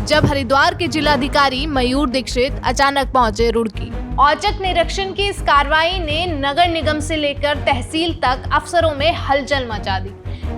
जब हरिद्वार के जिलाधिकारी मयूर दीक्षित अचानक पहुंचे रुड़की। औचक निरीक्षण की इस कार्रवाई ने नगर निगम से लेकर तहसील तक अफसरों में हलचल मचा दी।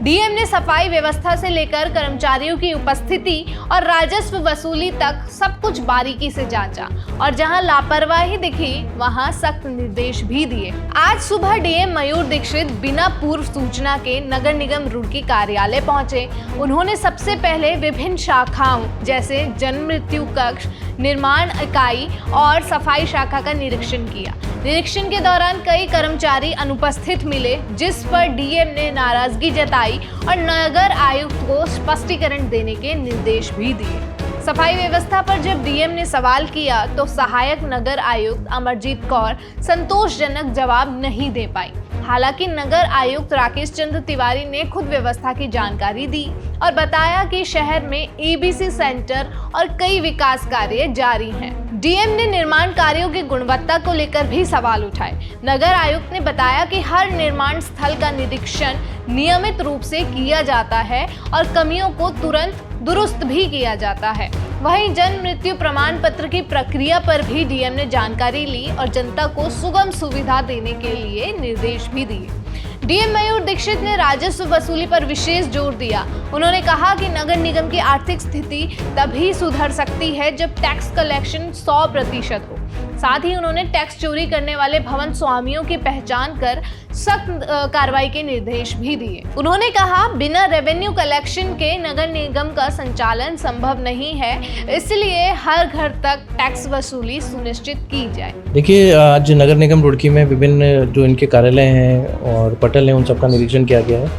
डीएम ने सफाई व्यवस्था से लेकर कर्मचारियों की उपस्थिति और राजस्व वसूली तक सब कुछ बारीकी से जांचा और जहां लापरवाही दिखी वहां सख्त निर्देश भी दिए। आज सुबह डीएम मयूर दीक्षित बिना पूर्व सूचना के नगर निगम रुड़की कार्यालय पहुंचे। उन्होंने सबसे पहले विभिन्न शाखाओं जैसे जन्म मृत्यु कक्ष, निर्माण इकाई और सफाई शाखा का निरीक्षण किया। निरीक्षण के दौरान कई कर्मचारी अनुपस्थित मिले, जिस पर डीएम ने नाराजगी जताई और नगर आयुक्त को स्पष्टीकरण देने के निर्देश भी दिए। सफाई व्यवस्था पर जब डीएम ने सवाल किया तो सहायक नगर आयुक्त अमरजीत कौर संतोषजनक जवाब नहीं दे पाई। हालांकि नगर आयुक्त राकेश चंद्र तिवारी ने खुद व्यवस्था की जानकारी दी और बताया कि शहर में एबीसी सेंटर और कई विकास कार्य जारी हैं। डीएम ने निर्माण कार्यों की गुणवत्ता को लेकर भी सवाल उठाए। नगर आयुक्त ने बताया कि हर निर्माण स्थल का निरीक्षण नियमित रूप से किया जाता है और कमियों को तुरंत दुरुस्त भी किया जाता है। वहीं जन्म मृत्यु प्रमाण पत्र की प्रक्रिया पर भी डीएम ने जानकारी ली और जनता को सुगम सुविधा देने के लिए निर्देश भी दिए। डीएम मयूर दीक्षित ने राजस्व वसूली पर विशेष जोर दिया। उन्होंने कहा कि नगर निगम की आर्थिक स्थिति तभी सुधर सकती है जब टैक्स कलेक्शन 100% हो। साथ ही उन्होंने टैक्स चोरी करने वाले भवन स्वामियों की पहचान कर सख्त कार्रवाई के निर्देश भी दिए। उन्होंने कहा बिना रेवेन्यू कलेक्शन के नगर निगम का संचालन संभव नहीं है, इसलिए हर घर तक टैक्स वसूली सुनिश्चित की जाए। देखिए, आज नगर निगम रुड़की में विभिन्न जो इनके कार्यालय हैं और पटल हैं उन सबका निरीक्षण किया गया है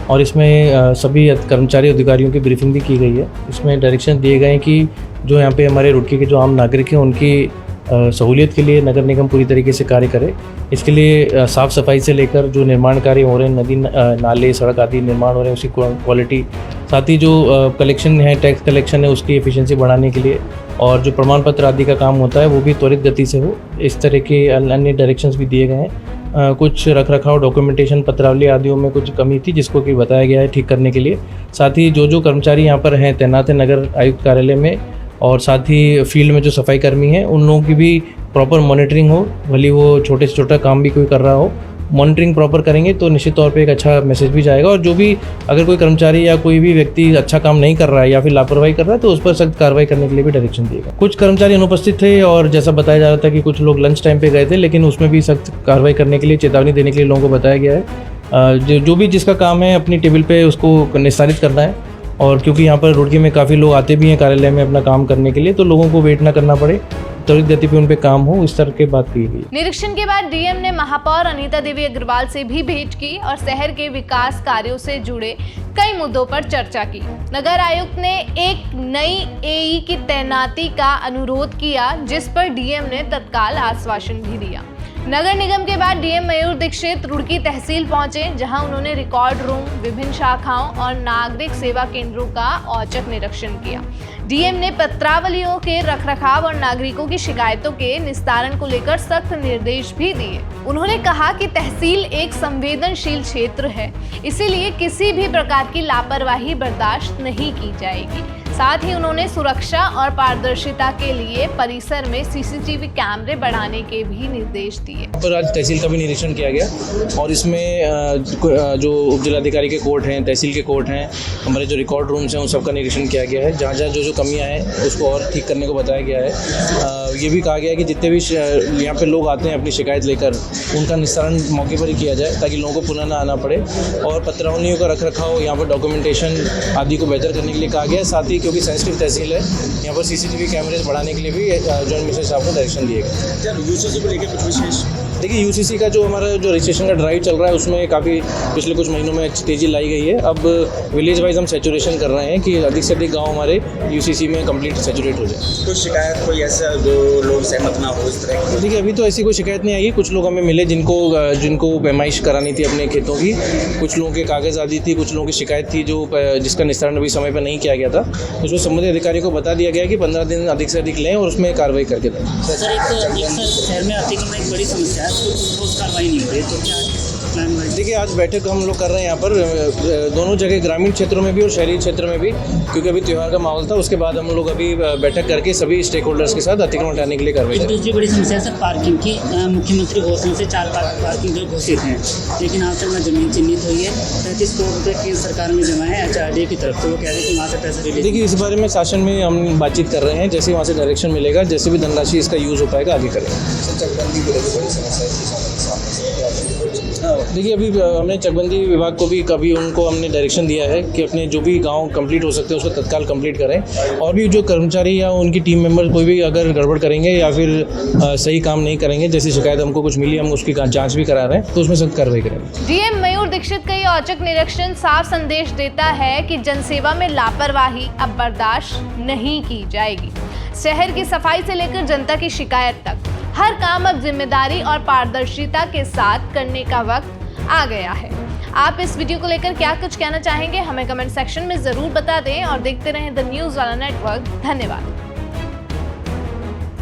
और इसमें सभी कर्मचारी अधिकारियों की ब्रीफिंग भी की गई है। इसमें डायरेक्शन दिए गए हैं कि जो यहाँ पे हमारे रुड़की के जो आम नागरिक हैं उनकी सहूलियत के लिए नगर निगम पूरी तरीके से कार्य करे। इसके लिए साफ़ सफाई से लेकर जो निर्माण कार्य हो रहे हैं, नदी नाले सड़क आदि निर्माण हो रहे हैं, उसकी क्वालिटी, साथ ही जो कलेक्शन है, टैक्स कलेक्शन है, उसकी एफिशिएंसी बढ़ाने के लिए और जो प्रमाण पत्र आदि का काम होता है वो भी त्वरित गति से हो, इस तरह के अन्य डायरेक्शंस भी दिए गए हैं। कुछ रखरखाव डॉक्यूमेंटेशन पत्रावली आदियों में कुछ कमी थी जिसको कि बताया गया है ठीक करने के लिए। साथ ही जो कर्मचारी यहाँ पर हैं तैनात हैं नगर आयुक्त कार्यालय में और साथ ही फील्ड में जो सफाई कर्मी हैं उन लोगों की भी प्रॉपर मॉनिटरिंग हो, भले वो छोटे से छोटा काम भी कोई कर रहा हो, मॉनिटरिंग प्रॉपर करेंगे तो निश्चित तौर पे एक अच्छा मैसेज भी जाएगा। और जो भी अगर कोई कर्मचारी या कोई भी व्यक्ति अच्छा काम नहीं कर रहा है या फिर लापरवाही कर रहा है तो उस पर सख्त कार्रवाई करने के लिए भी डायरेक्शन दिएगा। कुछ कर्मचारी अनुपस्थित थे और जैसा बताया जा रहा था कि कुछ लोग लंच टाइम पे गए थे, लेकिन उसमें भी सख्त कार्रवाई करने के लिए, चेतावनी देने के लिए लोगों को बताया गया है। जो भी जिसका काम है अपनी टेबल पे उसको निस्तारित करना है। और क्योंकि यहाँ पर रुड़की में काफ़ी लोग आते भी हैं कार्यालय में अपना काम करने के लिए, तो लोगों को वेट ना करना पड़े, त्वरित गति पे उन पे काम हो, इस तरह की बात की गई। निरीक्षण के बाद डीएम ने महापौर अनीता देवी अग्रवाल से भी भेंट की और शहर के विकास कार्यों से जुड़े कई मुद्दों पर चर्चा की। नगर आयुक्त ने एक नई एई की तैनाती का अनुरोध किया, जिस पर डीएम ने तत्काल आश्वासन भी दिया। नगर निगम के बाद डीएम मयूर दीक्षित रुड़की तहसील पहुंचे, जहां उन्होंने रिकॉर्ड रूम, विभिन्न शाखाओं और नागरिक सेवा केंद्रों का औचक निरीक्षण किया। डीएम ने पत्रावलियों के रखरखाव और नागरिकों की शिकायतों के निस्तारण को लेकर सख्त निर्देश भी दिए। उन्होंने कहा कि तहसील एक संवेदनशील क्षेत्र है, इसीलिए किसी भी प्रकार की लापरवाही बर्दाश्त नहीं की जाएगी। साथ ही उन्होंने सुरक्षा और पारदर्शिता के लिए परिसर में सीसीटीवी कैमरे बढ़ाने के भी निर्देश दिए। पर आज तहसील का भी निरीक्षण किया गया और इसमें जो उप जिलाधिकारी के कोर्ट हैं, तहसील के कोर्ट हैं, हमारे जो रिकॉर्ड रूम्स हैं उन सबका निरीक्षण किया गया है। जहाँ जहाँ जो कमियाँ हैं उसको और ठीक करने को बताया गया है। ये भी कहा गया है कि जितने भी यहाँ पे लोग आते हैं अपनी शिकायत लेकर, उनका निस्तारण मौके पर ही किया जाए ताकि लोगों को पुनः ना आना पड़े। और पत्रावलियों का रखरखाव, यहाँ पर डॉक्यूमेंटेशन आदि को बेहतर करने के लिए कहा गया है। साथ ही क्योंकि सेंसिटिव तहसील है, यहाँ पर सीसीटीवी कैमरेज बढ़ाने के लिए भी जॉइंट मिनिस्टर साहब को डायरेक्शन दिए गए। यूसीसी को लेकर कुछ विशेष? देखिए, यूसीसी का जो हमारा जो रजिस्ट्रेशन का ड्राइव चल रहा है उसमें काफ़ी पिछले कुछ महीनों में तेज़ी लाई गई है। अब विलेज वाइज हम सैचुरेशन कर रहे हैं कि अधिक से अधिक गाँव हमारे यूसीसी में कंप्लीट सैचुरेट हो जाए। कोई शिकायत, कोई ऐसा जो लोग सहमत ना हो इस तरह की? देखिए, अभी तो ऐसी कोई शिकायत नहीं आई। कुछ लोग हमें मिले जिनको पैमाइश करानी थी अपने खेतों की, कुछ लोगों के कागज़ आदि थी, कुछ लोगों की शिकायत थी जिसका निस्तारण अभी समय पर नहीं किया गया था। उसमें संबंधित अधिकारी को बता दिया गया कि 15 दिन अधिक से अधिक लें और उसमें कार्रवाई करके दें। सर, एक शहर में अतिक्रमण एक बड़ी समस्या है, तो कार्रवाई नहीं हो रही, तो क्या प्लान वाइज? देखिए, आज बैठक हम लोग कर रहे हैं यहाँ पर दोनों जगह, ग्रामीण क्षेत्रों में भी और शहरी क्षेत्र में भी, क्योंकि अभी त्यौहार का माहौल था। उसके बाद हम लोग अभी बैठक करके सभी स्टेक होल्डर्स के साथ अतिक्रमण हटाने के लिए कार्रवाई एक करेंगे। दूसरी बड़ी समस्या सर पार्किंग की। मुख्यमंत्री घोषणा से 4 पार्किंग जो घोषित हैं, लेकिन आज तक ना जमीन चिन्हित हुई है। 35 करोड़ रुपये केंद्र सरकार में जमा है HRD की तरफ से, वो कह रहे हैं कि वहाँ से पैसा रिलीज। देखिए, इस बारे में शासन में हम बातचीत कर रहे हैं, जैसे वहाँ से डायरेक्शन मिलेगा, जैसे भी धनराशि इसका यूज़ हो पाएगा आगे करेंगे। देखिए, अभी हमने चकबंदी विभाग को भी कभी उनको हमने डायरेक्शन दिया है कि अपने जो भी गांव कंप्लीट हो सकते हैं उसको तत्काल कंप्लीट करें, और भी जो कर्मचारी या उनकी टीम मेंबर कोई भी अगर गड़बड़ करेंगे या फिर सही काम नहीं करेंगे, जैसी शिकायत हमको कुछ मिली, हम उसकी जांच भी करा रहे हैं, तो उसमें सख्त कार्रवाई करेंगे। डीएम मयूर दीक्षित का ये औचक निरीक्षण साफ संदेश देता है कि जनसेवा में लापरवाही अब बर्दाश्त नहीं की जाएगी। शहर की सफाई से लेकर जनता की शिकायत तक हर काम अब जिम्मेदारी और पारदर्शिता के साथ करने का वक्त आ गया है। आप इस वीडियो को लेकर क्या कुछ कहना चाहेंगे, हमें कमेंट सेक्शन में जरूर बता दें और देखते रहें द न्यूज़ वाला नेटवर्क। धन्यवाद।